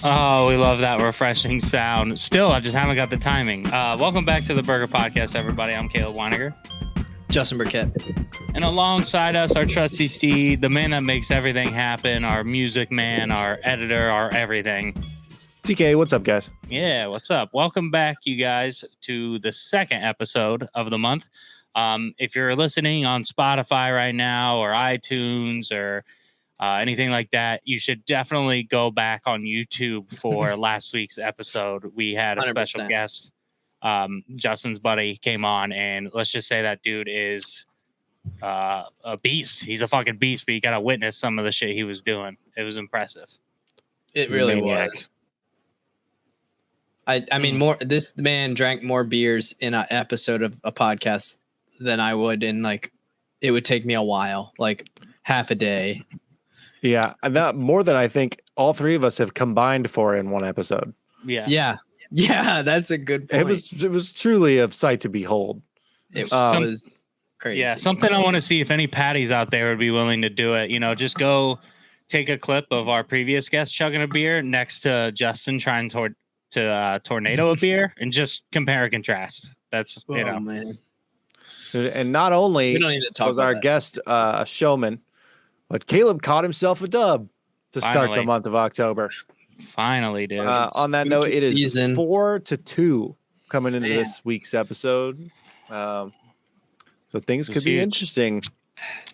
Oh, we love that refreshing sound. Still, I just haven't got the timing. Welcome back to the Burger Podcast, everybody. I'm Caleb Weiniger. Justin Burkett. And alongside us, our trusty Steve, the man that makes everything happen, our music man, our editor, our everything. TK, what's up, guys? Yeah, what's up? Welcome back, you guys, to the second episode of the month. If you're listening on Spotify right now or iTunes or anything like that, you should definitely go back on YouTube for last week's episode. We had a 100%. special guest. Justin's buddy came on, and let's just say that dude is a beast. He's a fucking beast, but you got to witness some of the shit he was doing. It was impressive. It really was. I mean, this man drank more beers in an episode of a podcast than I would in, like, it would take me a while, like half a day. Yeah, and that more than I think all three of us have combined for in one episode. Yeah. Yeah, that's a good point. It was truly a sight to behold. It was crazy. Yeah, something I want to see if any patties out there would be willing to do it. You know, just go take a clip of our previous guest chugging a beer next to Justin trying to tornado a beer and just compare and contrast. That's, you know. Man. And not only was our guest a showman, but Caleb caught himself a dub to start the month of October. Finally, dude. On that note, it is 4-2 coming into this week's episode. So things could be interesting.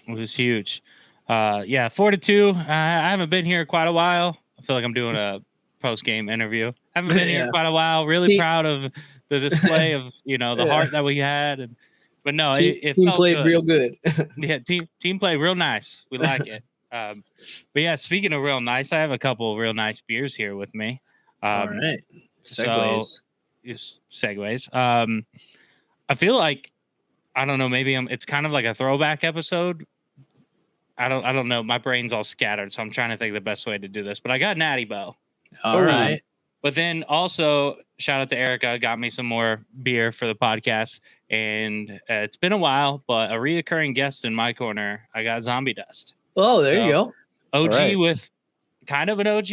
It was huge. 4-2. I haven't been here quite a while. I feel like I'm doing a post-game interview. I haven't been here quite a while. Really proud of the display of, the heart that we had. But no, it team played good. Real good. Yeah, team played real nice. We like it. But yeah, speaking of real nice, I have a couple of real nice beers here with me. All right. Segues. Segues. I feel like, I don't know, maybe it's kind of like a throwback episode. I don't know. My brain's all scattered, so I'm trying to think the best way to do this. But I got Natty Bow. All right. But then also, shout out to Erica, got me some more beer for the podcast. And it's been a while, but a reoccurring guest in my corner, I got Zombie Dust. Oh, there you go. OG with kind of an OG.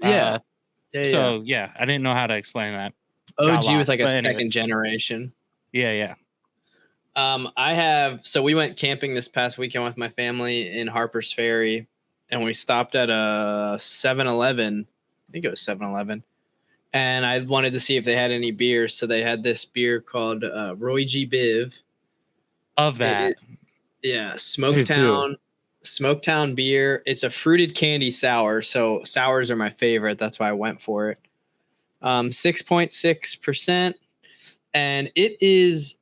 Yeah. So, I didn't know how to explain that. OG with like a second generation. Yeah. So we went camping this past weekend with my family in Harper's Ferry, and we stopped at a 7-Eleven. I think it was 7-Eleven. And I wanted to see if they had any beers. So they had this beer called Roy G. Biv. Of that. Smoketown beer. It's a fruited candy sour. So sours are my favorite. That's why I went for it. 6.6%. And it is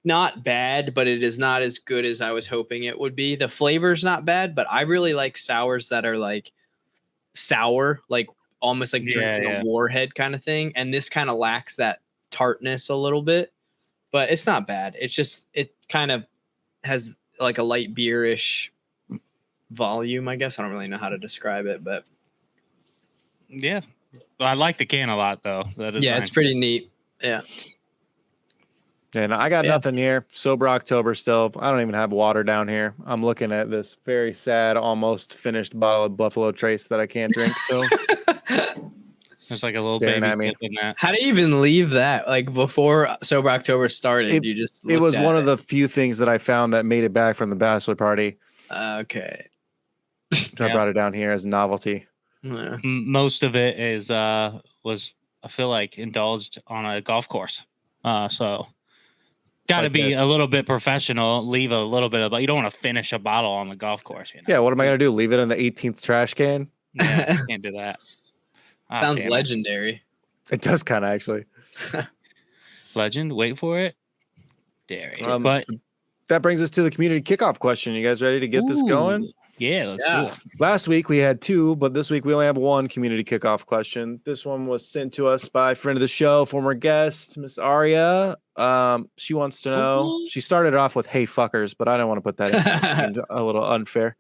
not bad, but it is not as good as I was hoping it would be. The flavor's not bad, but I really like sours that are like sour, like almost like drinking a warhead kind of thing. And this kind of lacks that tartness a little bit, but it's not bad. It's just, it kind of has like a light beerish volume, I guess. I don't really know how to describe it, but yeah. Well, I like the can a lot though. It's pretty neat. Yeah. And I got nothing here. Sober October still. I don't even have water down here. I'm looking at this very sad, almost finished bottle of Buffalo Trace that I can't drink. So there's like a little baby in that. How do you even leave that? Like before Sober October started, it was one of the few things that I found that made it back from the bachelor party. Okay. So I brought it down here as a novelty. Yeah. Most of it was I feel like indulged on a golf course. So got to be a little bit professional. Leave a little bit but you don't want to finish a bottle on the golf course. Yeah, what am I gonna do? Leave it in the 18th trash can? Yeah, can't do that. Sounds legendary. It does kind of actually. Legend. Wait for it. Dairy. But that brings us to the community kickoff question. You guys ready to get this going? Yeah, let's do it. Last week we had 2, but this week we only have 1 community kickoff question. This one was sent to us by a friend of the show, former guest, Miss Aria. She wants to know. She started off with "Hey fuckers," but I don't want to put that in. A little unfair.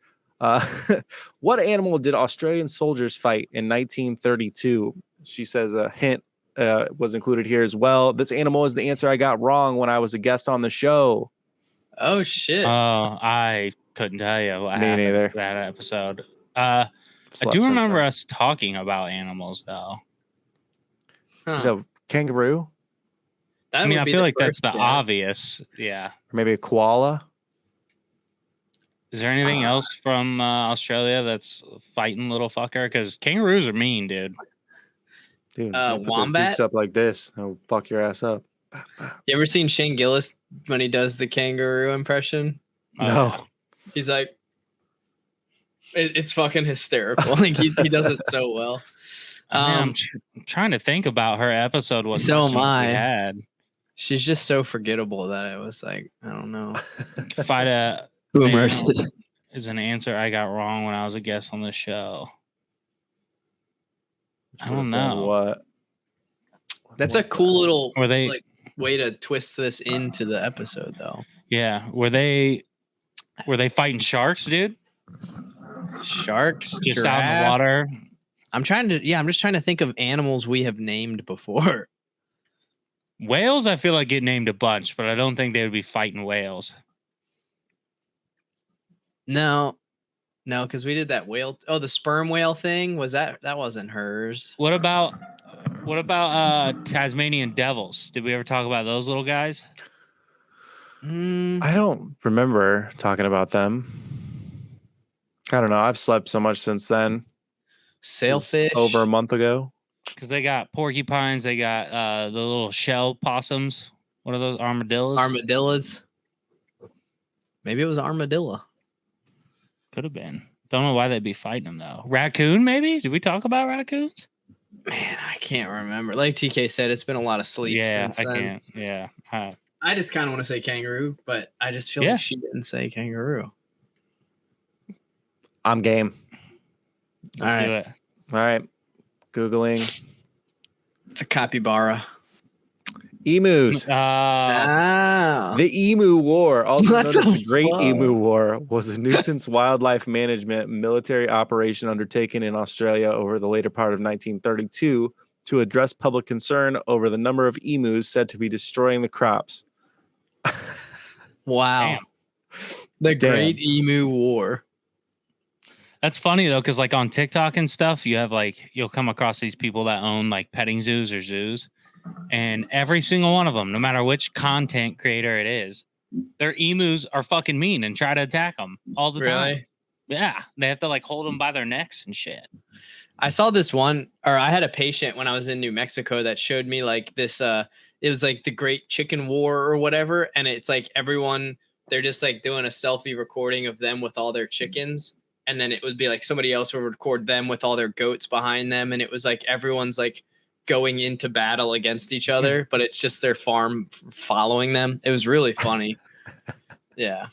What animal did Australian soldiers fight in 1932? She says a hint was included here as well. This animal is the answer I got wrong when I was a guest on the show. Oh shit! I couldn't tell you what happened in that episode. I do remember us talking about animals, though. Huh. So kangaroo, That I mean, would I be feel the like that's first the guess. obvious. Yeah. or maybe a koala. Is there anything else from Australia that's fighting little fucker? Because kangaroos are mean, dude. Dude, they put their Wombat. dukes up like this. They'll fuck your ass up. You ever seen Shane Gillis when he does the kangaroo impression? Oh, No. yeah. He's like, it's fucking hysterical. Like he does it so well. I'm trying to think about her episode. What So am questions we I. had? She's just so forgettable that it was like, I don't know. Fight a Boomers. name is an answer I got wrong when I was a guest on the show. I don't know. What? That's a cool little Were they? like way to twist this into the episode, though. Yeah. Were they fighting sharks, dude? Sharks, Just giraffe. out in the water. I'm just trying to think of animals we have named before. Whales, I feel like get named a bunch, but I don't think they would be fighting whales. No, because we did that whale. Oh, the sperm whale thing that wasn't hers. What about Tasmanian devils? Did we ever talk about those little guys? I don't remember talking about them. I don't know. I've slept so much since then. Sailfish. Over a month ago. Because they got porcupines, they got the little shell possums. What are those? Armadillos? Armadillos. Maybe it was armadillo. Could have been. Don't know why they'd be fighting them though. Raccoon, maybe? Did we talk about raccoons? Man, I can't remember. Like TK said, it's been a lot of sleep since then. Can't. Yeah. I just kind of want to say kangaroo, but I just feel like she didn't say kangaroo. I'm game. Let's do it. All right. Googling. It's a capybara. Emus. The Emu War, also What known as the the Great fuck? Emu War, was a nuisance wildlife management military operation undertaken in Australia over the later part of 1932 to address public concern over the number of emus said to be destroying the crops. Wow. Damn. The Great Emu War. That's funny though, because like on TikTok and stuff, you'll come across these people that own like petting zoos or zoos, and every single one of them, no matter which content creator it is, their emus are fucking mean and try to attack them all the time. Yeah, they have to like hold them by their necks and shit. I saw this one, or I had a patient when I was in New Mexico that showed me like this. It was like the Great Chicken War or whatever, and it's like everyone they're just like doing a selfie recording of them with all their chickens, and then it would be like somebody else would record them with all their goats behind them, and it was like everyone's like going into battle against each other, but it's just their farm following them. It was really funny. Yeah.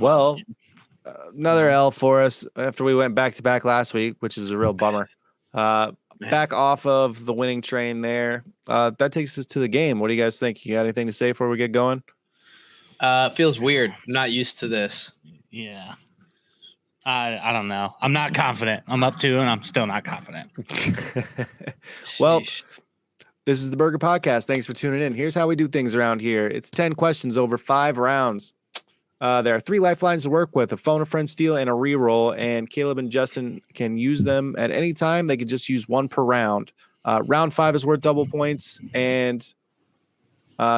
Well, another L for us after we went back to back last week, which is a real bummer. Back off of the winning train there. That takes us to the game. What do you guys think? You got anything to say before we get going? Feels weird. I'm not used to this. Yeah. I don't know. I'm not confident. I'm up 2 and I'm still not confident. Well, Sheesh. this is the Burger Podcast. Thanks for tuning in. Here's how we do things around here. It's 10 questions over 5 rounds. There are 3 lifelines to work with: a phone, a friend, steal, and a reroll. And Caleb and Justin can use them at any time. They could just use one per round. Round 5 is worth double points. And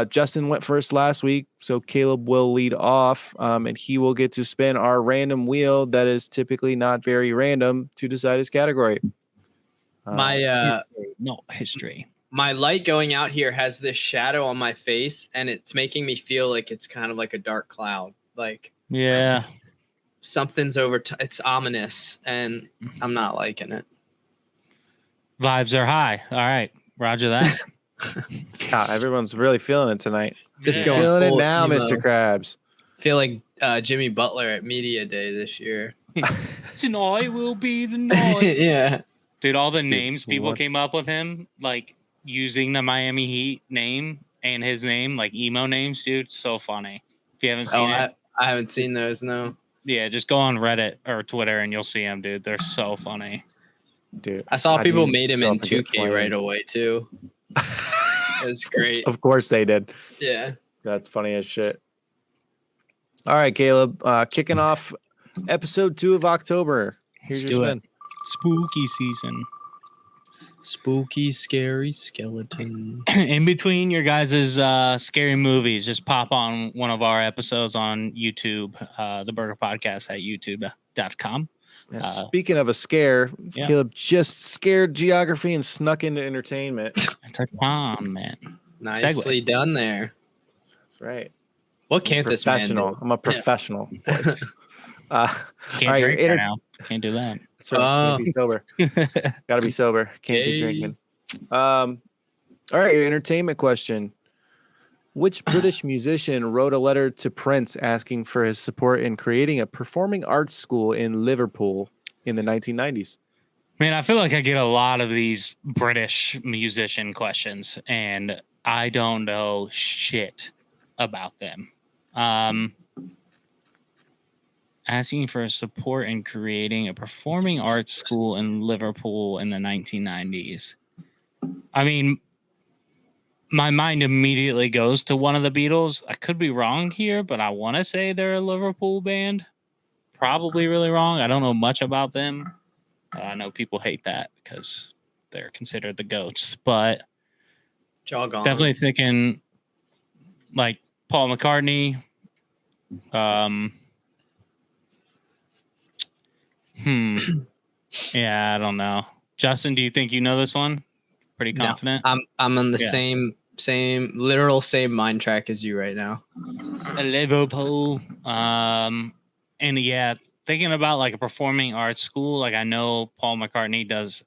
Justin went first last week, so Caleb will lead off, and he will get to spin our random wheel that is typically not very random to decide his category. My history. my light going out here has this shadow on my face, and it's making me feel like it's kind of like a dark cloud. Like Yeah. something's over. It's ominous, and I'm not liking it. Vibes are high. All right. Roger that. God, everyone's really feeling it tonight. Just Yeah. going Feeling it full now, emo. Mr. Krabs. Feel like Jimmy Butler at Media Day this year. Tonight will be the night. Yeah. Dude, all the names people what? came up with him, like using the Miami Heat name and his name, like emo names, dude. So funny. If you haven't seen it, I haven't seen those. No. yeah, just go on Reddit or Twitter and you'll see them, dude. They're so funny. Dude, I saw how people do you made him show in up and get 2K right flamed? away too. It's great. Of course they did. Yeah. That's funny as shit. All right, Caleb, kicking off episode 2 of October. Here's Let's your do spin. Spooky season. Spooky, scary skeleton. In between your guys' scary movies, just pop on one of our episodes on YouTube, the Burger Podcast at youtube.com. Yeah, speaking of a scare, yeah. Caleb just scared geography and snuck into entertainment. It's a comment. Nicely done there. That's right. What can't this man do? I'm a professional. Boys. Can't drink right now. Can't do that. That's right. Can't be sober. Got to be sober. Can't be drinking. All right. Your entertainment question. Which British musician wrote a letter to Prince asking for his support in creating a performing arts school in Liverpool in the 1990s? Man, I feel like I get a lot of these British musician questions, and I don't know shit about them. Asking for support in creating a performing arts school in Liverpool in the 1990s. I mean, my mind immediately goes to one of the Beatles. I could be wrong here, but I want to say they're a Liverpool band. Probably really wrong. I don't know much about them. I know people hate that because they're considered the GOATs, but definitely thinking like Paul McCartney. Yeah, I don't know. Justin, do you think you know this one? Pretty confident. No, I'm on the same literal mind track as you right now. Liverpool. And yeah, thinking about like a performing arts school, like I know Paul McCartney does,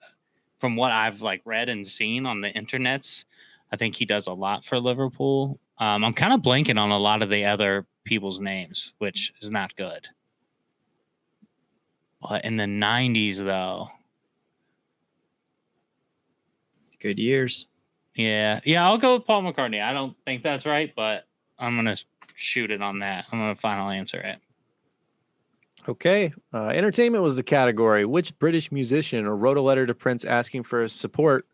from what I've like read and seen on the internets, I think he does a lot for Liverpool. I'm kind of blanking on a lot of the other people's names, which is not good. But in the 90s, though. Good years. Yeah, I'll go with Paul McCartney. I don't think that's right, but I'm going to shoot it on that. I'm going to final answer it. Okay. Entertainment was the category. Which British musician wrote a letter to Prince asking for his support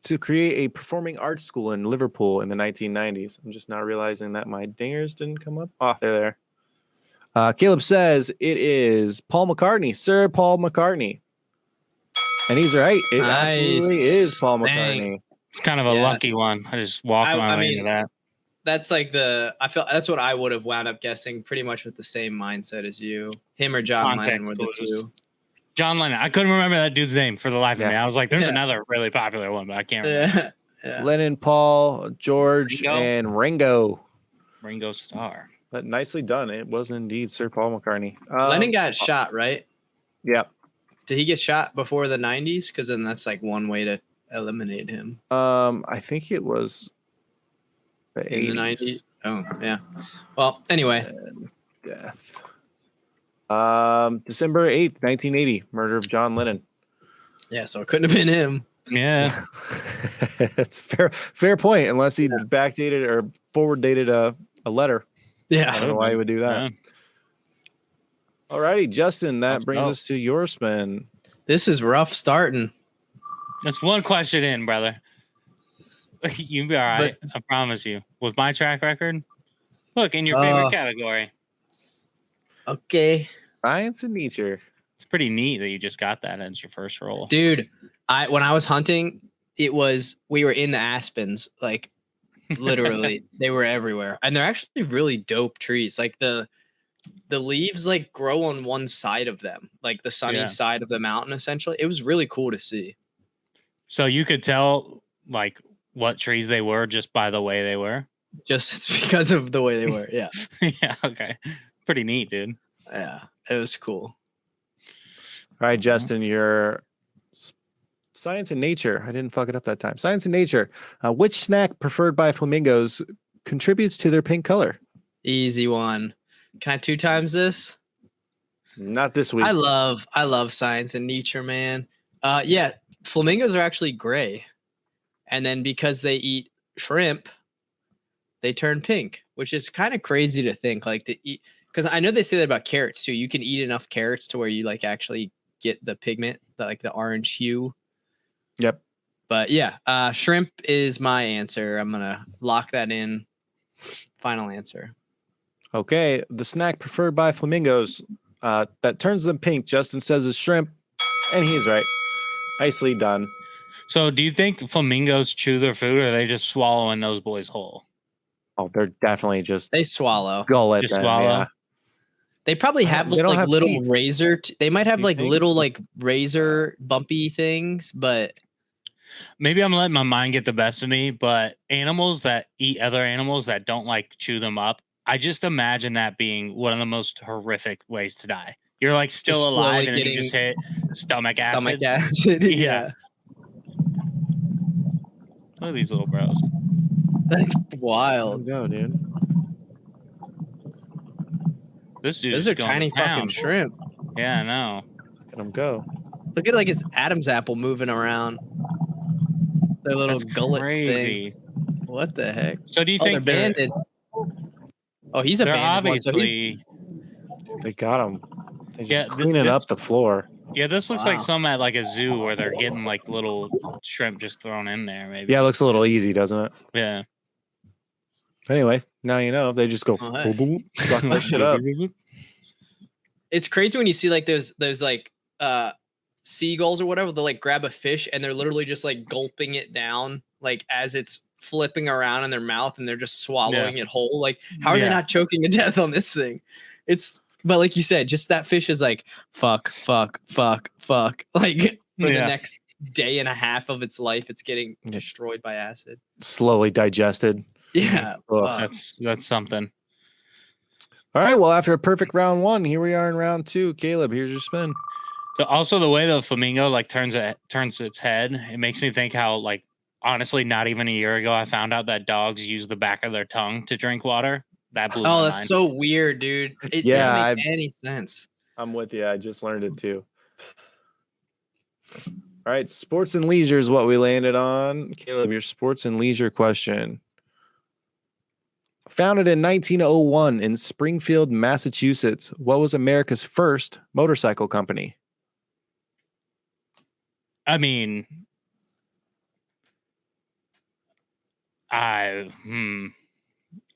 to create a performing arts school in Liverpool in the 1990s? I'm just now realizing that my dingers didn't come up. Oh, they're there. Caleb says it is Paul McCartney, Sir Paul McCartney. And he's right. It absolutely is Paul McCartney. It's kind of a lucky one. I just walked my way into that. That's like I feel that's what I would have wound up guessing, pretty much with the same mindset as you. Him or John Lennon were the two. John Lennon. I couldn't remember that dude's name for the life of me. I was like, there's another really popular one, but I can't remember. Lennon, Paul, George, and Ringo. Ringo Starr. But nicely done. It was indeed Sir Paul McCartney. Lennon got shot, right? Yeah. Did he get shot before the 90s? Because then that's like one way to eliminate him. I think it was the 80s. The 90s. Oh, yeah. Well, anyway. Death. December 8th, 1980. Murder of John Lennon. Yeah, so it couldn't have been him. Yeah. It's fair point, unless he backdated or forward dated a letter. Yeah. I don't know why he would do that. Yeah. All righty, Justin, that brings us to your spin. This is rough starting. That's one question in, brother. You'll be all right. I promise you. With my track record, look, in your favorite category. Okay. Science and nature. It's pretty neat that you just got that as your first roll. Dude, when I was hunting, we were in the aspens, like literally they were everywhere. And they're actually really dope trees. Like the leaves like grow on one side of them, like the sunny side of the mountain, essentially. It was really cool to see. So you could tell like what trees they were just by the way they were? Just because of the way they were, yeah. Yeah, okay. Pretty neat, dude. Yeah, it was cool. All right, Justin, your science and nature. I didn't fuck it up that time. Science and nature. Which snack preferred by flamingos contributes to their pink color? Easy one. Can I 2 times this? Not this week. I love science and nature, man. Yeah, flamingos are actually gray. And then because they eat shrimp, they turn pink, which is kind of crazy to think, like to eat. Because I know they say that about carrots too. You can eat enough carrots to where you like actually get the pigment, like the orange hue. Yep. But yeah, shrimp is my answer. I'm gonna lock that in. Final answer. Okay, the snack preferred by flamingos. that turns them pink. Justin says is shrimp, and he's right. Nicely done. So, do you think flamingos chew their food, or are they just swallowing those boys whole? Oh, they're definitely just They swallow. gullet Just them. swallow? Yeah. They probably have They don't like have little teeth. razor. They might have You like think? little like razor bumpy things, but Maybe I'm letting my mind get the best of me, but animals that eat other animals that don't like chew them up, I just imagine that being one of the most horrific ways to die. You're like still Just alive slowly and then you just hit stomach acid. acid. Yeah. Look at these little bros. That's Let 'em wild. go, dude. This dude Those is are going tiny to town. fucking shrimp. Yeah, I know. Let them go. Look at like his Adam's apple moving around. Their little That's gullet crazy. thing. What the heck? So do you Oh, they're think they're banded. Oh, he's they're abandoned one. So he's obviously They got him. They're Yeah, just cleaning this- up the floor. yeah, this looks like Wow. some at like a zoo where they're getting like little shrimp just thrown in there, maybe. Yeah, it looks a little easy, doesn't it? Yeah. Anyway, now you know. They just go Oh, hey. boop, boop, suck that shit up. It's crazy when you see like those like seagulls or whatever. They'll like grab a fish and they're literally just like gulping it down like as it's flipping around in their mouth and they're just swallowing it whole. Like how are they Yeah. not choking to death on this thing? But like you said, just that fish is like fuck like for the Yeah. next day and a half of its life. It's getting destroyed by acid. Slowly digested. Yeah. Ugh. fuck. That's something. All right. Well, after a perfect round one, here we are in round two. Caleb, here's your spin. So also the way the flamingo like turns its head, it makes me think how like honestly not even a year ago I found out that dogs use the back of their tongue to drink water. That blew my Oh, that's mind. so weird, dude. It Yeah, doesn't make any sense. I'm with you. I just learned it too. All right. Sports and leisure is what we landed on. Caleb, your sports and leisure question. Founded in 1901 in Springfield, Massachusetts, what was America's first motorcycle company? I mean,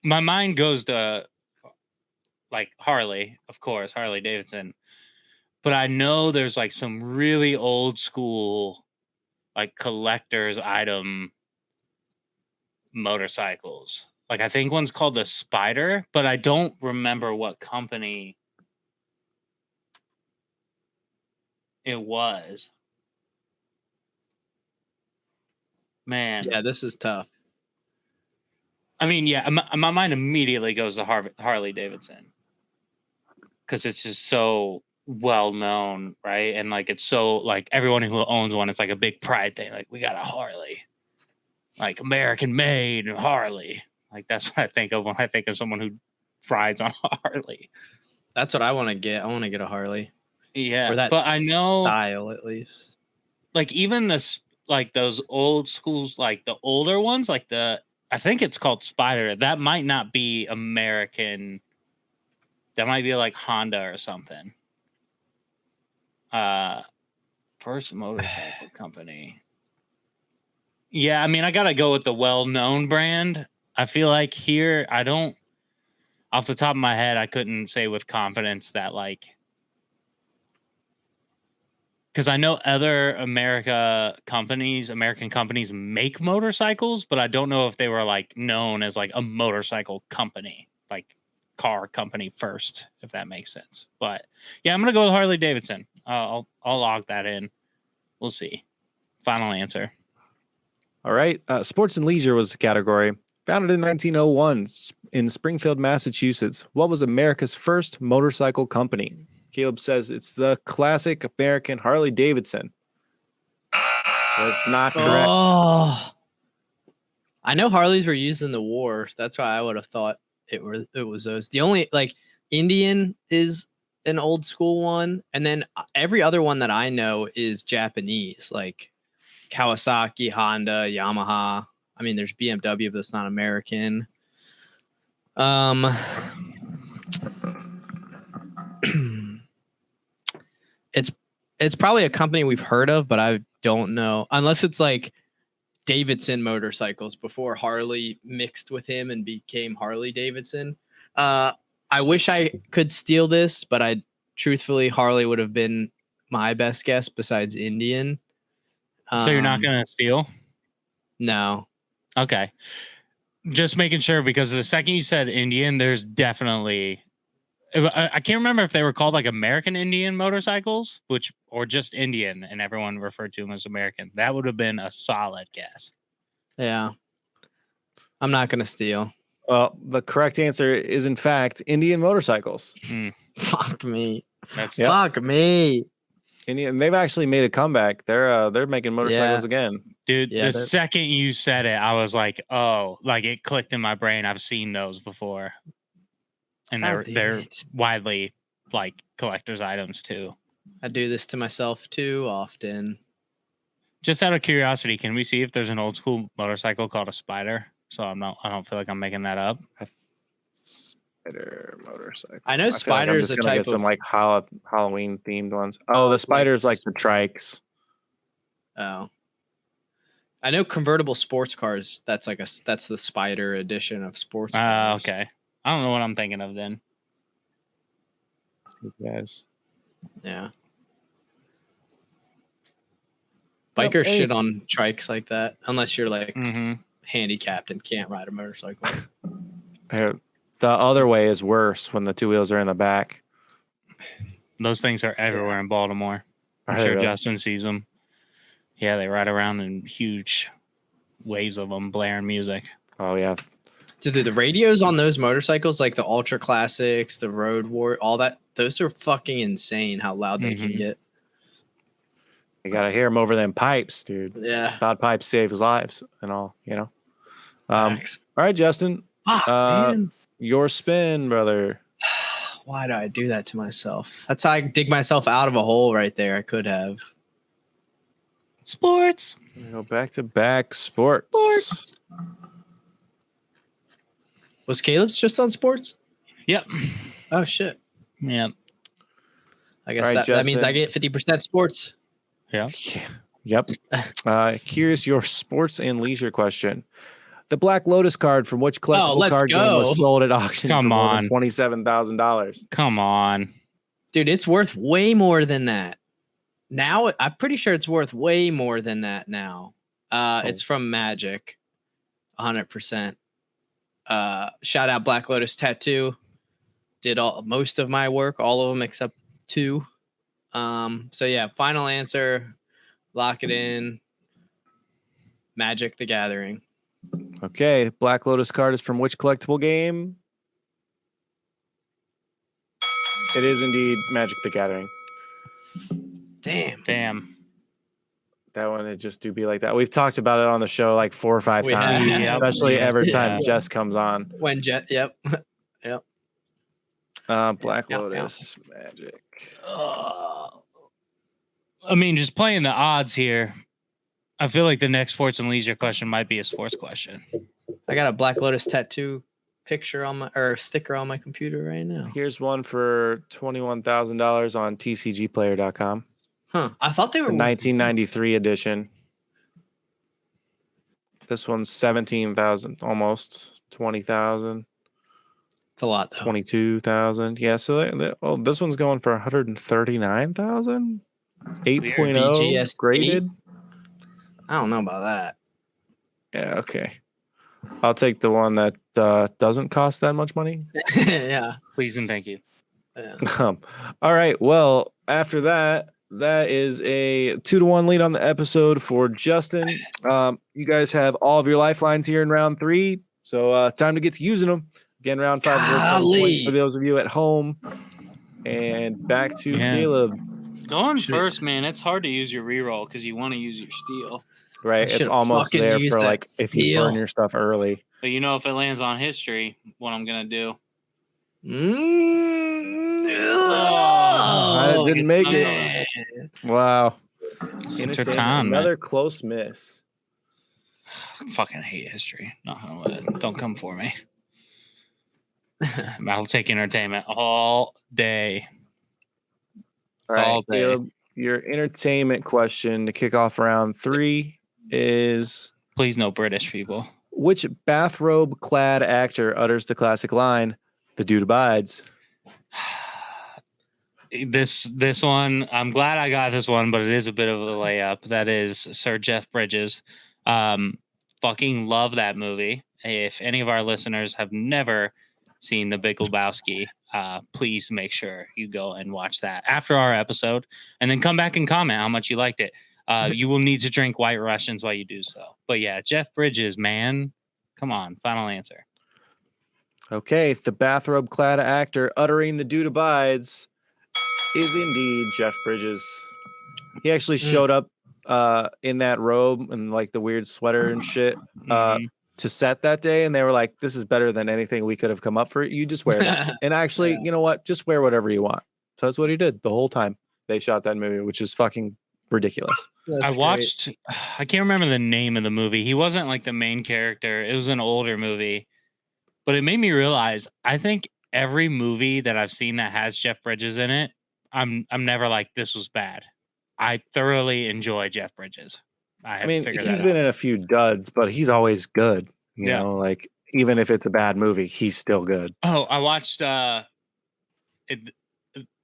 my mind goes to like Harley, of course, Harley Davidson. But I know there's like some really old school like collector's item motorcycles. Like I think one's called the Spider, but I don't remember what company it was. Man. Yeah, this is tough. I mean, yeah, my mind immediately goes to Harley Davidson because it's just so well known, right? And like it's so like everyone who owns one, it's like a big pride thing. Like we got a Harley, like American made Harley. Like that's what I think of when I think of someone who rides on a Harley. That's what I want to get. I want to get a Harley. Yeah, Or that but I know style at least. like even this like those old schools, like the older ones, like I think it's called Spider. That might not be American. That might be like Honda or something. First motorcycle company. Yeah, I mean, I gotta go with the well-known brand. I feel like here, I don't. Off the top of my head, I couldn't say with confidence that like. Because I know other American companies make motorcycles, but I don't know if they were like known as like a motorcycle company, like car company first, if that makes sense. But yeah, I'm gonna go with Harley Davidson. I'll log that in. We'll see. Final answer. All right. Sports and leisure was the category. Founded in 1901 in Springfield, Massachusetts. What was America's first motorcycle company? Caleb says it's the classic American Harley Davidson. That's not correct. Oh, I know Harleys were used in the war. That's why I would have thought it was those. The only like Indian is an old school one, and then every other one that I know is Japanese, like Kawasaki, Honda, Yamaha. I mean, there's BMW, but it's not American. It's probably a company we've heard of, but I don't know unless it's like Davidson motorcycles before Harley mixed with him and became Harley Davidson. I wish I could steal this, but truthfully, Harley would have been my best guess besides Indian. So you're not going to steal? No. Okay. Just making sure, because the second you said Indian, there's definitely... I can't remember if they were called like American Indian motorcycles, or just Indian, and everyone referred to them as American. That would have been a solid guess. Yeah. I'm not going to steal. Well, the correct answer is, in fact, Indian motorcycles. Fuck me. That's Fuck me. Indian, they've actually made a comeback. They're making motorcycles again. Dude, Yeah, the second you said it, I was like, oh, like it clicked in my brain. I've seen those before. And they're widely like collector's items too. I do this to myself too often. Just out of curiosity, can we see if there's an old school motorcycle called a Spider? So I don't feel like I'm making that up. Spider motorcycle. I know Spider is a type of some like Halloween themed ones. Oh, the Spider's like the trikes. Oh. I know convertible sports cars. That's the Spider edition of sports cars. Okay. I don't know what I'm thinking of then. Guys. Yeah. Bikers shit on trikes like that, unless you're like handicapped and can't ride a motorcycle. The other way is worse when the two wheels are in the back. Those things are everywhere in Baltimore. I'm sure Justin sees them. Yeah, they ride around in huge waves of them blaring music. Oh, yeah. Dude, the radios on those motorcycles, like the Ultra Classics, the Road War, all that, those are fucking insane how loud they can get. You got to hear them over them pipes, dude. Yeah. Loud pipes saves lives and all, you know. All right, Justin. Man. Your spin, brother. Why do I do that to myself? That's how I dig myself out of a hole right there. I could have. Sports. Go back to back sports. Was Caleb's just on sports? Yep. Oh, shit. Yep. I guess that means I get 50% sports. Yeah. Yep. Here's your sports and leisure question. The Black Lotus card from which collectible card game was sold at auction for more than $27,000? Come on. Dude, it's worth way more than that. Now, I'm pretty sure it's worth way more than that now. It's from Magic. 100%. Shout out Black Lotus Tattoo. Did most of my work, all of them except 2. So yeah, final answer. Lock it in. Magic the Gathering. Okay, Black Lotus card is from which collectible game? It is indeed Magic the Gathering. Damn. That one, it just do be like that. We've talked about it on the show like 4 or 5 times, especially every time Jess comes on. When yep. Black Lotus, Magic. I mean, just playing the odds here. I feel like the next sports and leisure question might be a sports question. I got a Black Lotus tattoo picture on sticker on my computer right now. Here's one for $21,000 on tcgplayer.com. Huh. I thought they were 1993 edition. This one's 17,000, almost 20,000. It's a lot, though. 22,000. Yeah, so this one's going for 139,000. 8.0 BGS graded. I don't know about that. Yeah, okay. I'll take the one that doesn't cost that much money. Yeah. Please and thank you. Yeah. All right. Well, after that is a 2-1 lead on the episode for Justin. You guys have all of your lifelines here in round 3. So time to get to using them. Again, round 5 points for those of you at home. And back to Caleb. Going first, man. It's hard to use your reroll because you want to use your steal. Right. It's almost there for like if you burn your stuff early. But you know, if it lands on history, what I'm going to do. I didn't make it. Wow. Another close miss. I fucking hate history. No, don't come for me. I'll take entertainment all day. All right, Caleb, your entertainment question to kick off round 3 is... Please no British people. Which bathrobe-clad actor utters the classic line, "The dude abides"? This one, I'm glad I got this one, but it is a bit of a layup. That is Sir Jeff Bridges. Fucking love that movie. If any of our listeners have never seen The Big Lebowski, please make sure you go and watch that after our episode, and then come back and comment how much you liked it. You will need to drink White Russians while you do so. But yeah, Jeff Bridges, man, come on, final answer. Okay, the bathrobe-clad actor uttering the dude abides is indeed Jeff Bridges. He actually showed up in that robe and like the weird sweater and shit to set that day, and they were like, "This is better than anything we could have come up for. You just wear that." And actually, you know what? Just wear whatever you want. So that's what he did the whole time they shot that movie, which is fucking ridiculous. I watched. I can't remember the name of the movie. He wasn't like the main character. It was an older movie, but it made me realize. I think every movie that I've seen that has Jeff Bridges in it, I'm never like, this was bad. I thoroughly enjoy Jeff Bridges. I mean, he's been in a few duds, but he's always good. You know, like even if it's a bad movie, he's still good. Oh, I watched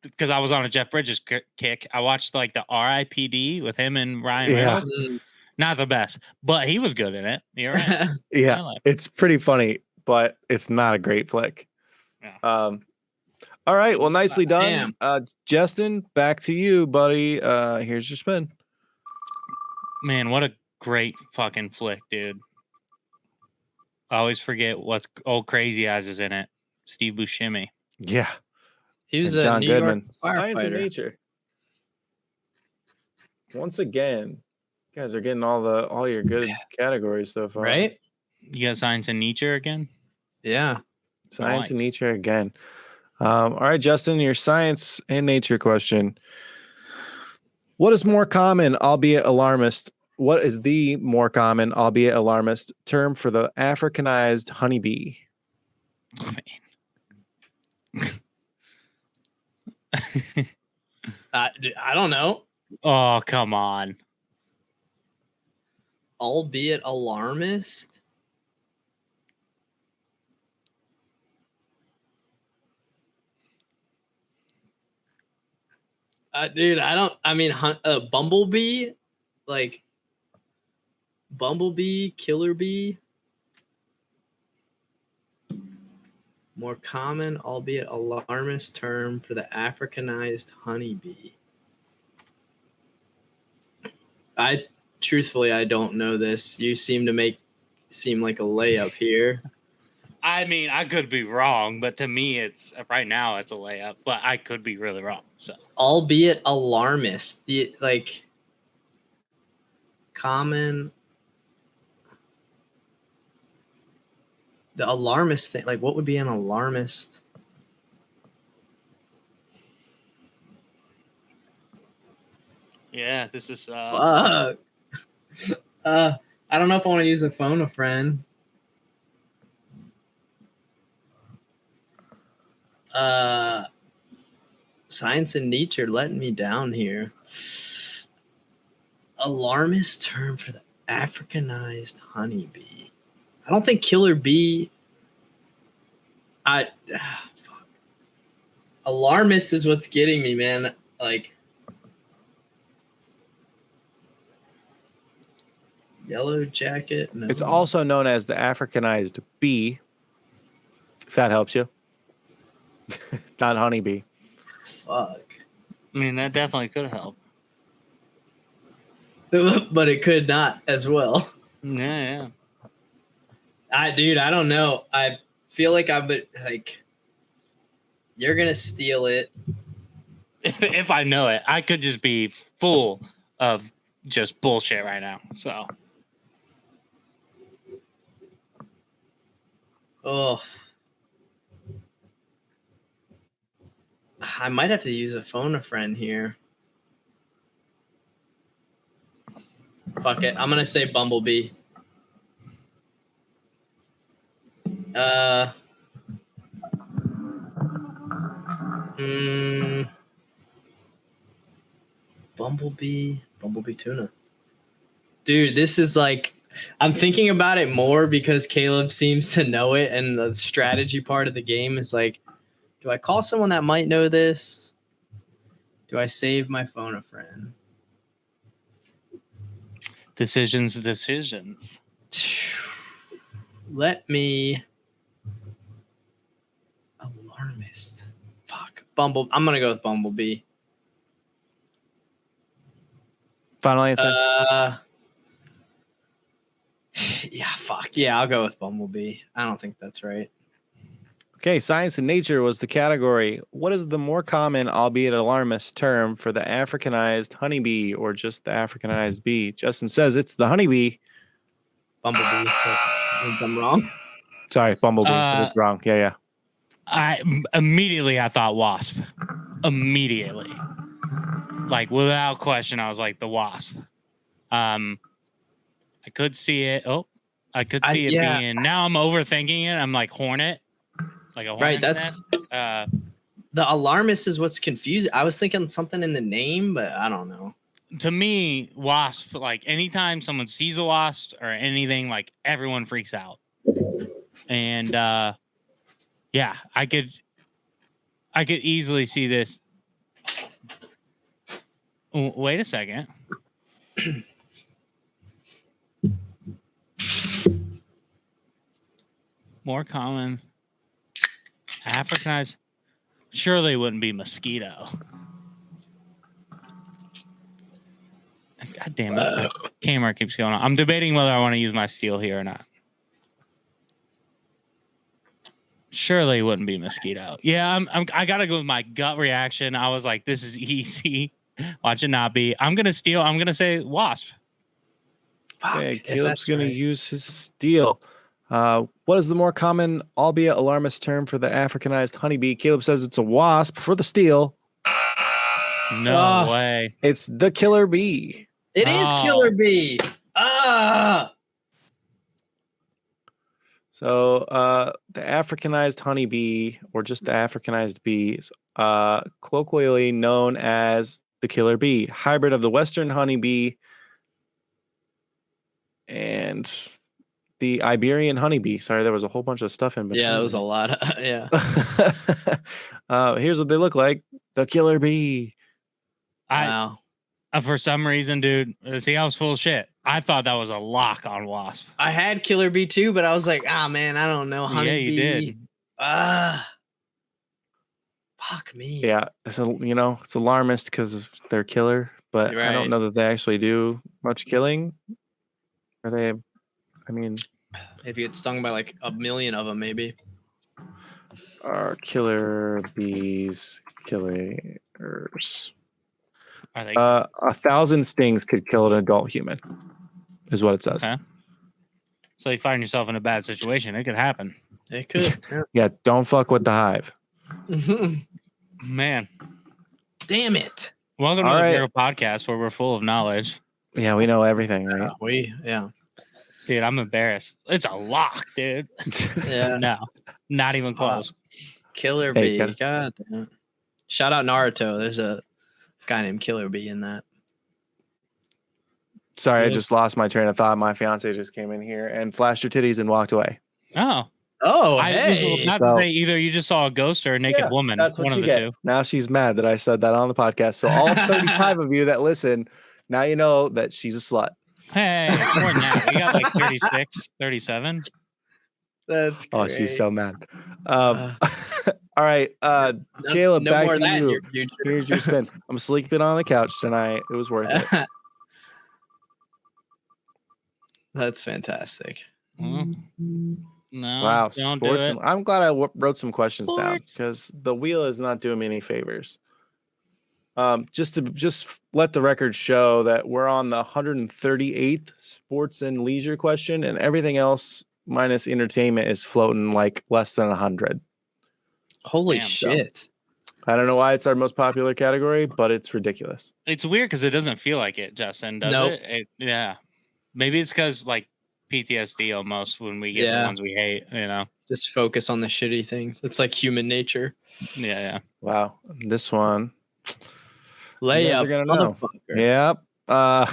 because I was on a Jeff Bridges kick. I watched like the R.I.P.D. with him and Ryan Reynolds. Not the best, but he was good in it. You're right. Yeah, it's pretty funny, but it's not a great flick. Yeah. All right. Well, nicely done. Justin, back to you, buddy. Here's your spin. Man, what a great fucking flick, dude. I always forget what's old Crazy Eyes is in it. Steve Buscemi. Yeah. He was John New Goodman. York Science and Nature. Once again, you guys are getting all your good categories so far. Right? You got Science and Nature again? Yeah. Science and Nature again. All right, Justin, your science and nature question. What is more common, albeit alarmist? What is the more common, albeit alarmist, term for the Africanized honeybee? Oh, man. I don't know. Oh, come on. Albeit alarmist? Dude, bumblebee, like bumblebee, killer bee, more common, albeit alarmist term for the Africanized honeybee. Truthfully, I don't know this. You seem to seem like a layup here. I mean, I could be wrong, but to me, it's right now it's a layup. But I could be really wrong. So, albeit alarmist, common, the alarmist thing. Like, what would be an alarmist? Yeah, this is. Fuck. I don't know if I want to use a phone a friend. Science and Nature letting me down here. Alarmist term for the Africanized honeybee. I don't think killer bee. Alarmist is what's getting me, man. Like yellow jacket. No. It's also known as the Africanized bee. If that helps you. Not honeybee. Fuck. I mean, that definitely could help. But it could not as well. Yeah. I don't know. I feel like you're gonna steal it. If I know it, I could just be full of just bullshit right now. So. Oh. I might have to use a phone a friend here. Fuck it. I'm going to say bumblebee. Bumblebee tuna. Dude, this is like, I'm thinking about it more because Caleb seems to know it, and the strategy part of the game is like, do I call someone that might know this? Do I save my phone a friend? Decisions. Let me. Alarmist. Fuck. I'm gonna go with Bumblebee. Final answer. Yeah, fuck. Yeah, I'll go with Bumblebee. I don't think that's right. Okay, science and nature was the category. What is the more common, albeit alarmist, term for the Africanized honeybee or just the Africanized bee? Justin says it's the honeybee. Bumblebee. I'm wrong. Sorry, bumblebee. It is wrong. Yeah. I thought wasp. Immediately. Like without question, I was like the wasp. I could see it. I could see it being. Now I'm overthinking it. I'm like hornet. Like a hornet. Right, that's the alarmist is what's confusing. I was thinking something in the name, but I don't know. To me, wasp, like anytime someone sees a wasp or anything, like everyone freaks out. And yeah, I could easily see this. Wait a second. More common. Africanized. Surely it wouldn't be mosquito. God damn it. The camera keeps going on. I'm debating whether I want to use my steel here or not. Surely it wouldn't be mosquito. Yeah, I gotta go with my gut reaction. I was like, this is easy. Watch it not be. I'm gonna steal. I'm gonna say wasp. Okay, Caleb's gonna use his steel. What is the more common, albeit alarmist term for the Africanized honeybee? Caleb says it's a wasp for the steel. No way. It's the killer bee. It is killer bee. So the Africanized honeybee, or just the Africanized bee, is colloquially known as the killer bee, hybrid of the Western honeybee and the Iberian honeybee. Sorry, there was a whole bunch of stuff in between. Yeah, it was a lot. Yeah. Here's what they look like. The killer bee. Wow. For some reason, dude, see, I was full of shit. I thought that was a lock on wasp. I had killer bee too, but I was like, man, I don't know. Honeybee. Yeah, you did. Fuck me. Yeah, so it's alarmist because they're killer, but I don't know that they actually do much killing. Are they? I mean, if you get stung by like a million of them, maybe. Are killer bees killers? Are they? 1,000 stings could kill an adult human, is what it says. Okay. So you find yourself in a bad situation. It could happen. It could. Yeah, don't fuck with the hive. Man. Damn it. Welcome to the Bureau Podcast where we're full of knowledge. Yeah, we know everything, right? Dude, I'm embarrassed. It's a lock, dude. Yeah. No, not even close. Killer bee. God damn. Shout out Naruto. There's a guy named Killer Bee in that. Sorry, I just lost my train of thought. My fiance just came in here and flashed her titties and walked away. Oh, I was about to say either you just saw a ghost or a naked woman. That's what one you of the get. two. Now she's mad that I said that on the podcast. So all 35 of you that listen, now you know that she's a slut. Hey, more than that. We got like 36, 37. That's great. Oh, she's so mad. All right, Caleb, back to you. Here's your spin. I'm sleeping on the couch tonight. It was worth it. That's fantastic. No, wow, don't sports. do it. I'm glad I wrote some questions down because the wheel is not doing me any favors. Just let the record show that we're on the 138th sports and leisure question, and everything else minus entertainment is floating like less than 100. Holy shit. I don't know why it's our most popular category, but it's ridiculous. It's weird because it doesn't feel like it, Justin, does it? Yeah. Maybe it's because like PTSD almost when we get the ones we hate, Just focus on the shitty things. It's like human nature. Yeah. Wow. This one. Layup. Yep. Well,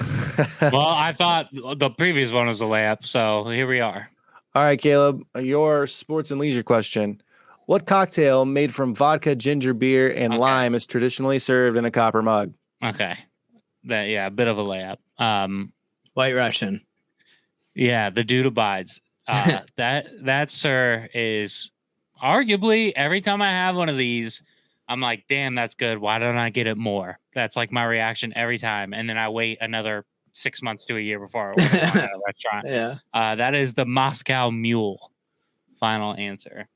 I thought the previous one was a layup, so here we are. All right, Caleb, your sports and leisure question. What cocktail made from vodka, ginger beer, and Okay. lime is traditionally served in a copper mug? Okay. A bit of a layup. White Russian. Yeah, the dude abides. That sir is arguably every time I have one of these, I'm like, damn, that's good. Why don't I get it more? That's like my reaction every time. And then I wait another 6 months to a year before I order one at a restaurant. Yeah. That is the Moscow Mule. Final answer.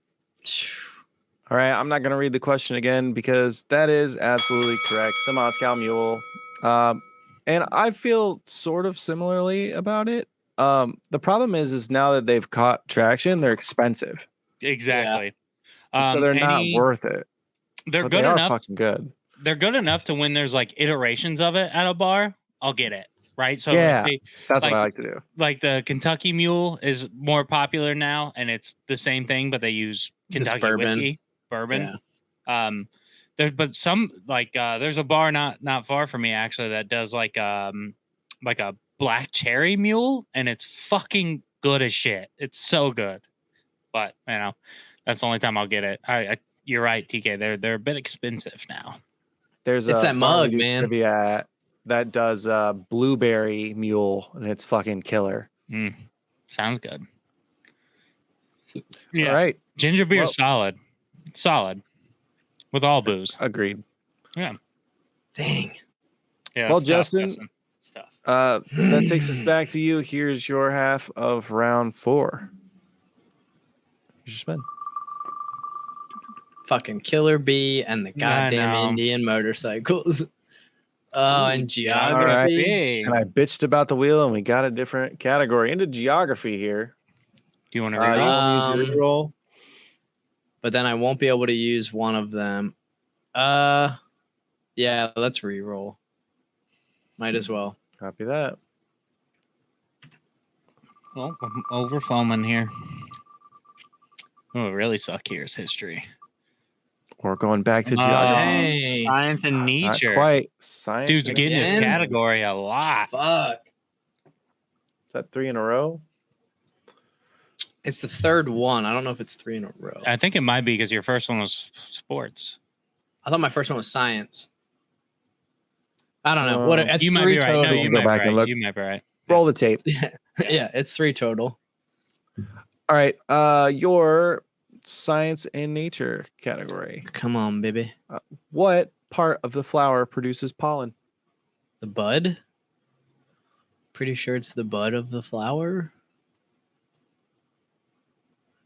All right, I'm not going to read the question again because that is absolutely correct. The Moscow Mule. And I feel sort of similarly about it. The problem is now that they've caught traction, they're expensive. Exactly. So they're not worth it. They're but good they are enough. Fucking good. They're good enough to when there's like iterations of it at a bar, I'll get it. Right. So yeah, like that's what I like to do. Like the Kentucky Mule is more popular now, and it's the same thing, but they use Kentucky whiskey, bourbon. Yeah. But some there's a bar not far from me actually that does like a black cherry mule, and it's fucking good as shit. It's so good. But that's the only time I'll get it. You're right, TK. They're a bit expensive now. It's that mug, man. Trivia that does blueberry mule, and it's fucking killer. Sounds good. Yeah. All right. Ginger beer is solid. It's solid. With all booze. Agreed. Yeah. Dang. Yeah. Well, Justin, that takes us back to you. Here's your half of round 4. Here's your spin. Fucking Killer Bee and the goddamn Indian motorcycles. Oh, and geography. Right. And I bitched about the wheel, and we got a different category into geography here. Do you want to reroll? Use your reroll? But then I won't be able to use one of them. Yeah, let's reroll. Might as well. Copy that. Well, I'm over foaming here. What would really suck here is history. We're going back to geography. Science and nature. Not quite. Science. Dude's getting this category a lot. Fuck. Is that 3 in a row? It's the third one. I don't know if it's 3 in a row. I think it might be because your first one was sports. I thought my first one was science. I don't know. It's you might 3 be right. total. No, you go might back be right. and look. You might be right. Roll the tape. Yeah, it's 3 total. All right. Your science and nature category. Come on, baby. What part of the flower produces pollen? The bud? Pretty sure it's the bud of the flower.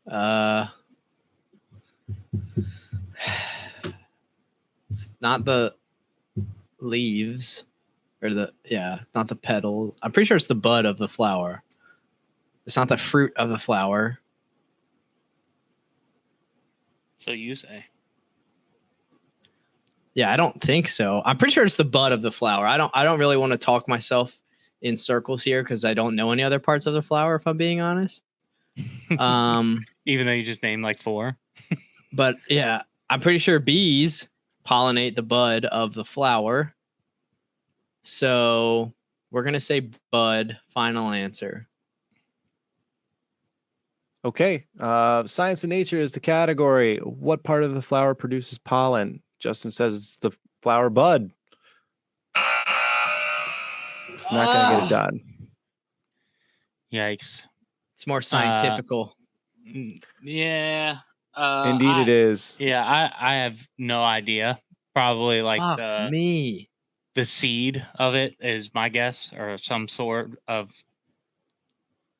It's not the leaves or not the petal. I'm pretty sure it's the bud of the flower. It's not the fruit of the flower. So you say. Yeah, I don't think so. I'm pretty sure it's the bud of the flower. I don't really want to talk myself in circles here because I don't know any other parts of the flower, if I'm being honest. Even though you just named like 4. But yeah, I'm pretty sure bees pollinate the bud of the flower. So we're gonna say bud. Final answer. Okay. Science and nature is the category. What part of the flower produces pollen? Justin says it's the flower bud. It's not going to get it done. Yikes. It's more scientifical. Yeah. Indeed, it is. Yeah, I have no idea. Probably like the seed of it is my guess, or some sort of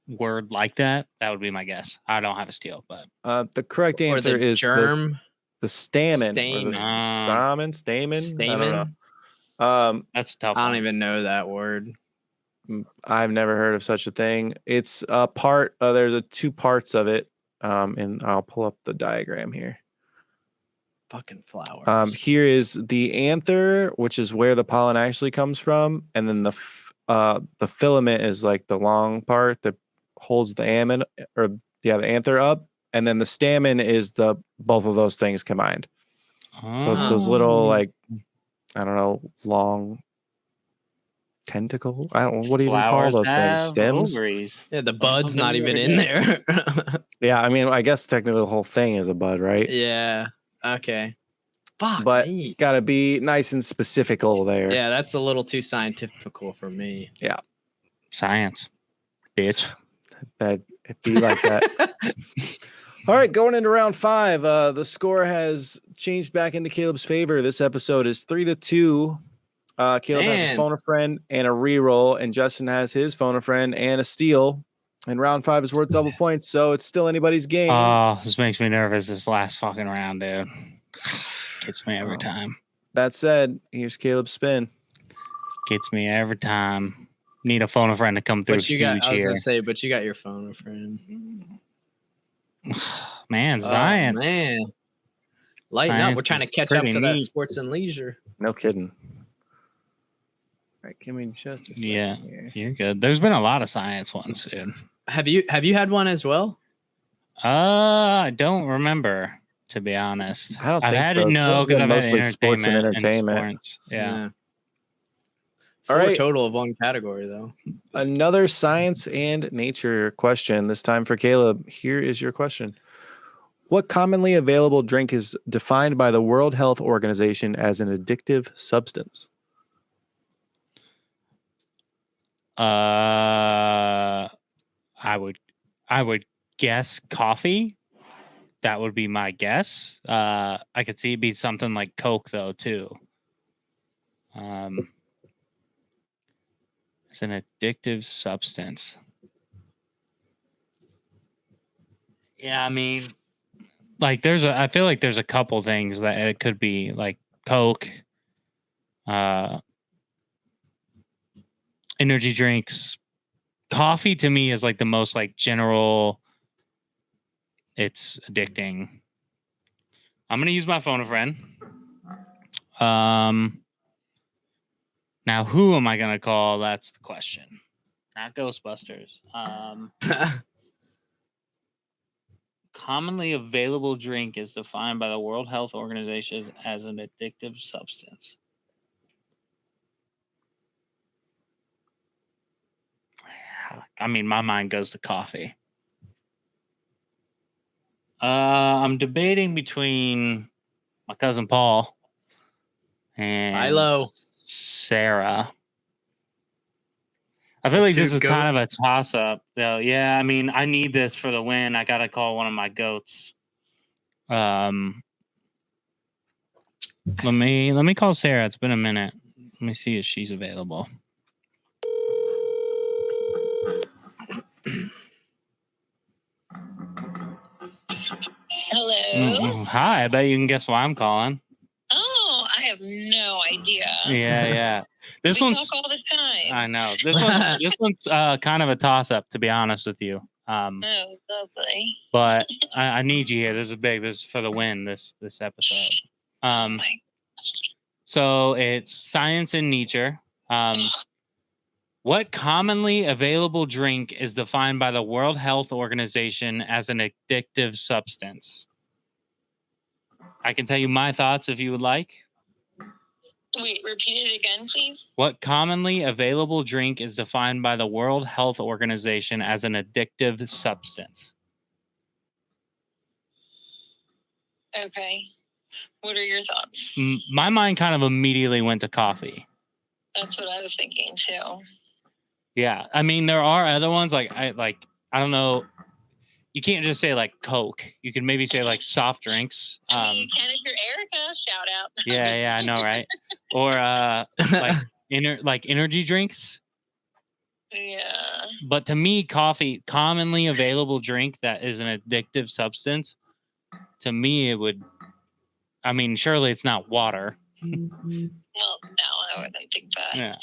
word like that. That would be my guess. I don't have a steal, but the correct answer is germ. The stamen. Stamen. Stamen. I don't know. That's a tough. I don't even know that word. I've never heard of such a thing. It's a part. There's 2 parts of it. And I'll pull up the diagram here. Fucking flowers. Here is the anther, which is where the pollen actually comes from, and then the filament is like the long part that holds the the anther up, and then the stamen is both of those things combined. So it's those little, like, I don't know, long tentacle. I don't. What do you even call Flowers those things? have Stems. ovaries. Yeah, the bud's something not you even ever in did. there. Yeah, I mean, I guess technically the whole thing is a bud, right? Yeah. Okay. Fuck But me. gotta be nice and specifical there. Yeah, that's a little too scientific for me. Science, bitch. That it be like that. All right, going into round 5, the score has changed back into Caleb's favor. This episode is 3-2. Caleb has a Man. phone a friend and a reroll, and Justin has his phone a friend and a steal. And round 5 is worth double points, so it's still anybody's game. Oh, this makes me nervous. This last fucking round, dude. Gets me every time. That said, here's Caleb's spin. Gets me every time. Need a phone a friend to come through. But you got, I was here. gonna say, but you got your phone, friend. Man, science. Oh, man. Lighten Science up. We're trying to is catch up pretty to that neat. sports and leisure. No kidding. All right, give me just a second here. You're good. There's been a lot of science ones, dude. Have you had one as well? I don't remember, to be honest. I don't I've think had so. it. No, It's because been I've mostly had sports and entertainment. entertainment. Yeah. 4 right. total of one category, though. Another science and nature question, this time for Caleb. Here is your question. What commonly available drink is defined by the World Health Organization as an addictive substance? I would guess coffee. That would be my guess. I could see it be something like Coke, though, too. It's an addictive substance. Yeah, I mean, like I feel like there's a couple things that it could be, like Coke, energy drinks. Coffee to me is like the most like general. It's addicting. I'm gonna use my phone a friend. Now who am I gonna call? That's the question. Not Ghostbusters. Commonly available drink is defined by the World Health Organization as an addictive substance. I mean, my mind goes to coffee. I'm debating between my cousin Paul and Milo. Sarah. I feel The like this two is kind of a toss-up, though. Yeah, I mean, I need this for the win. I gotta call one of my goats. Let me call Sarah. It's been a minute. Let me see if she's available. Hello. Hi, I bet you can guess why I'm calling. Oh, I have no idea. Yeah. This we one's talk all the time. I know. This one's kind of a toss-up, to be honest with you. Oh, lovely. But I need you here. This is big. This is for the win. This episode. Oh my. So it's science and nature. What commonly available drink is defined by the World Health Organization as an addictive substance? I can tell you my thoughts if you would like. Wait, repeat it again, please. What commonly available drink is defined by the World Health Organization as an addictive substance? Okay. What are your thoughts? My mind kind of immediately went to coffee. That's what I was thinking too. Yeah, I mean there are other ones I don't know. You can't just say like Coke. You can maybe say like soft drinks. I mean, you can if you're Erica. Shout out. Yeah, I know, right? Or like energy drinks. Yeah. But to me, coffee, commonly available drink that is an addictive substance. To me, it would. I mean, surely it's not water. Well, no, I wouldn't think that. Yeah.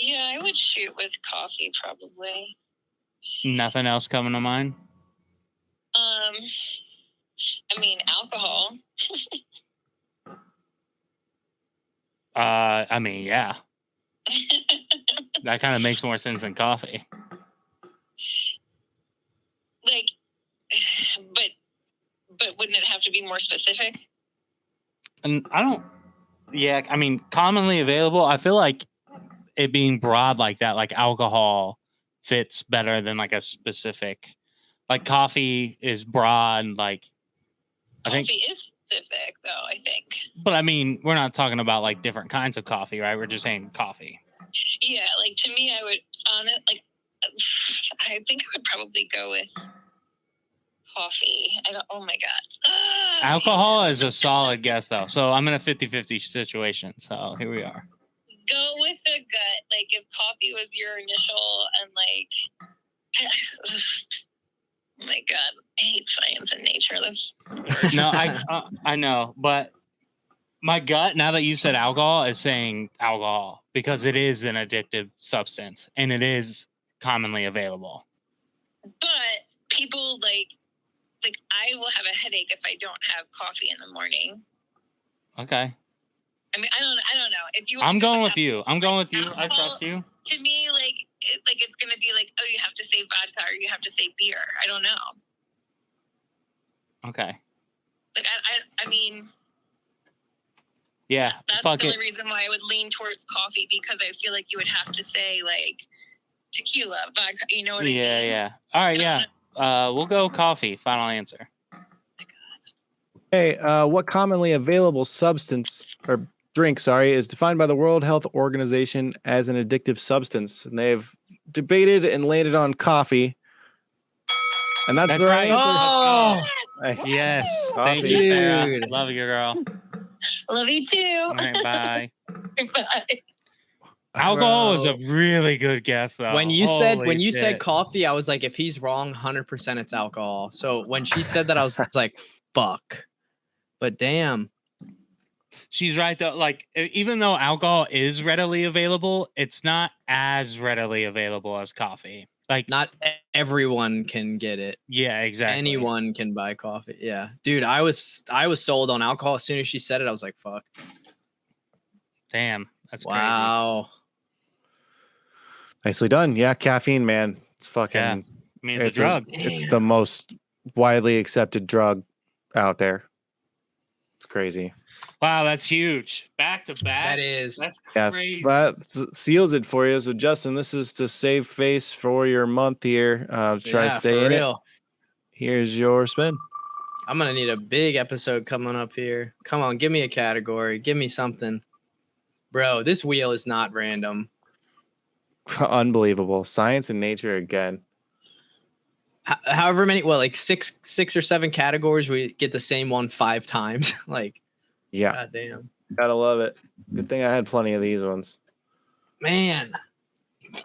Yeah, I would shoot with coffee probably. Nothing else coming to mind. I mean, alcohol. I mean, yeah. That kind of makes more sense than coffee. Like, but wouldn't it have to be more specific? And I don't. Yeah, I mean, commonly available. I feel like it being broad like that, like alcohol fits better than like a specific, like coffee is broad. Like I think, Coffee is specific, though, I think. but I mean, we're not talking about like different kinds of coffee, right? We're just saying coffee. Yeah, like to me, I would I think I would probably go with coffee. Oh my god. Alcohol is a solid guess though. So I'm in a 50-50 situation. So here we are. Go with the gut. Like if coffee was your initial and like oh my god, I hate science and nature. That's No, I know, but my gut, now that you said alcohol, is saying alcohol because it is an addictive substance and it is commonly available. but people like I will have a headache if I don't have coffee in the morning. Okay. I mean, I don't know. If you, I'm going with alcohol, you. I'm going with you. I trust you. To me, it's gonna be like, oh, you have to say vodka or you have to say beer. I don't know. Okay. Like I mean, Yeah. that's Fuck the it. only reason why I would lean towards coffee, because I feel like you would have to say like tequila, vodka. You know what I mean? Yeah. All right. Yeah. We'll go coffee. Final answer. Hey, what commonly available substance or drink, is defined by the World Health Organization as an addictive substance? And they've debated and landed on coffee. And that's the right answer. Oh, Nice. Yes. Coffee. Thank you, Sarah. Dude. Love you, girl. Love you too. All right. Bye. Bye. Alcohol was Bro. a really good guess, though. When you said Holy coffee, I was like, if he's wrong, 100% it's alcohol. So when she said that, I was like, fuck. But damn. she's right though. Like even though alcohol is readily available, it's not as readily available as coffee. Like Not everyone can get it. yeah, exactly. Anyone can buy coffee. Yeah. Dude, I was sold on alcohol as soon as she said it. I was like, fuck. Damn, that's crazy. Wow. Nicely done. Yeah, caffeine, man. It's fucking. Yeah. I mean, it's it's a drug. it's the most widely accepted drug out there. It's crazy. Wow, that's huge. Back to back. That is. That's Yeah, crazy. that seals it for you. So, Justin, this is to save face for your month here. Try to stay in it. Here's your spin. I'm gonna need a big episode coming up here. Come on, give me a category. Give me something. Bro, this wheel is not random. Unbelievable. Science and nature again. However many, like six or seven categories, we get the same one 5 times. Like, Yeah, goddamn, gotta love it. Good thing I had plenty of these ones. man. All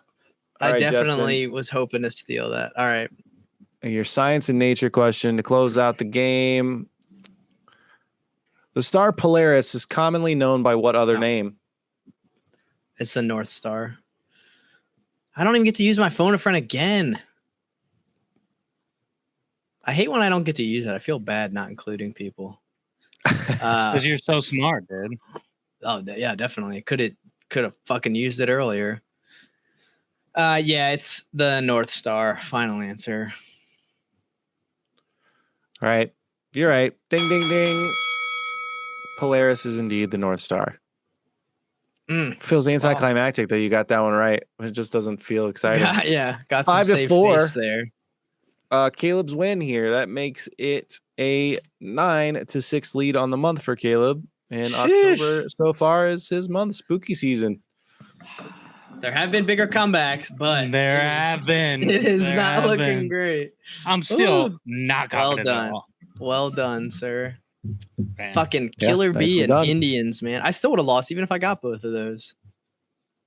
I right, definitely was hoping to steal that. All right. Your science and nature question to close out the game. The star Polaris is commonly known by what other name? It's the North Star. I don't even get to use my phone a friend again. I hate when I don't get to use it. I feel bad not including people. Because you're so smart, dude. Oh yeah, definitely. Could have fucking used it earlier. Yeah, it's the North Star. Final answer. All right. You're right. Ding, ding, ding. Polaris is indeed the North Star. Feels anticlimactic that you got that one right. It just doesn't feel exciting. Got some 5-4 face there. Caleb's win here. That makes it a 9-6 lead on the month for Caleb. And October so far is his month, spooky season. There have been bigger comebacks, but There have been. It is There not have looking been. great. I'm still Ooh. not Well confident at done. all. Well done, sir. Man. Fucking Yeah, Killer Bee nicely and done. Indians, man. I still would have lost even if I got both of those.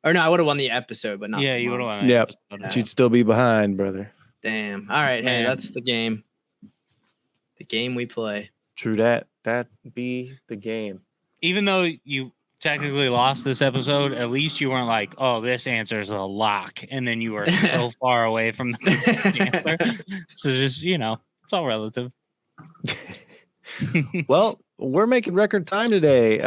Or no, I would have won the episode, but not. Yeah, the you would have month. won. Yep. Episode. But you'd still be behind, brother. Damn. All right, hey, Man. that's the game. The game we play. True that. That be the game. Even though you technically lost this episode, at least you weren't like, "Oh, this answer is a lock," and then you were so far away from the answer. So just it's all relative. Well, we're making record time today.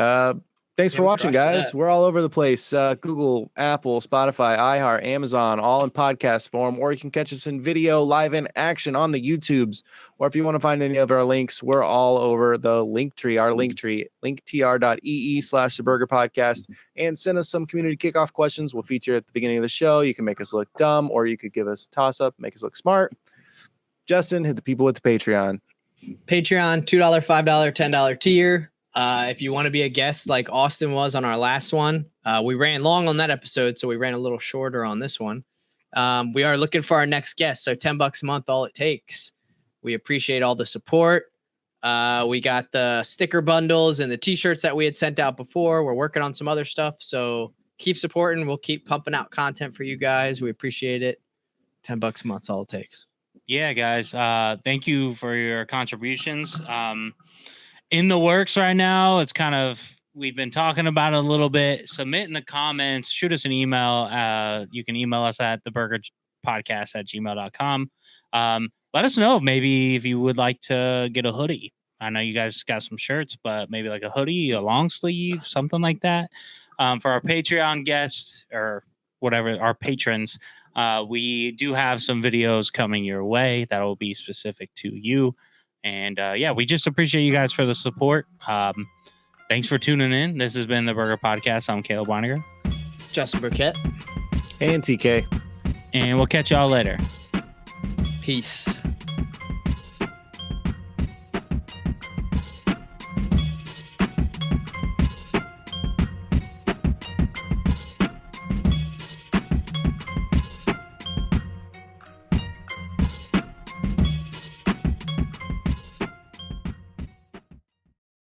Thanks for we watching, crushed guys. that. We're all over the place. Google, Apple, Spotify, iHeart, Amazon, all in podcast form. Or you can catch us in video, live in action on the YouTubes. Or if you want to find any of our links, we're all over the link tree, our link tree, linktr.ee/The Burger Podcast. And send us some community kickoff questions. We'll feature at the beginning of the show. You can make us look dumb, or you could give us a toss-up, make us look smart. Justin, hit the people with the Patreon. Patreon, $2, $5, $10 tier. If you want to be a guest like Austin was on our last one, we ran long on that episode, so we ran a little shorter on this one. We are looking for our next guest, so $10 a month, all it takes. We appreciate all the support. We got the sticker bundles and the t-shirts that we had sent out before. We're working on some other stuff, so keep supporting. We'll keep pumping out content for you guys. We appreciate it. $10 a month's all it takes. Yeah, guys. Thank you for your contributions. In the works right now, it's kind of, we've been talking about it a little bit. Submit in the comments, shoot us an email. You can email us at theburgerpodcast@gmail.com. Let us know maybe if you would like to get a hoodie. I know you guys got some shirts, but maybe like a hoodie, a long sleeve, something like that. For our Patreon guests or whatever, our patrons, we do have some videos coming your way that will be specific to you. And yeah, we just appreciate you guys for the support. Thanks for tuning in. This has been the Burger Podcast. I'm Caleb Weiniger. Justin Burkett. And TK. And we'll catch y'all later. Peace.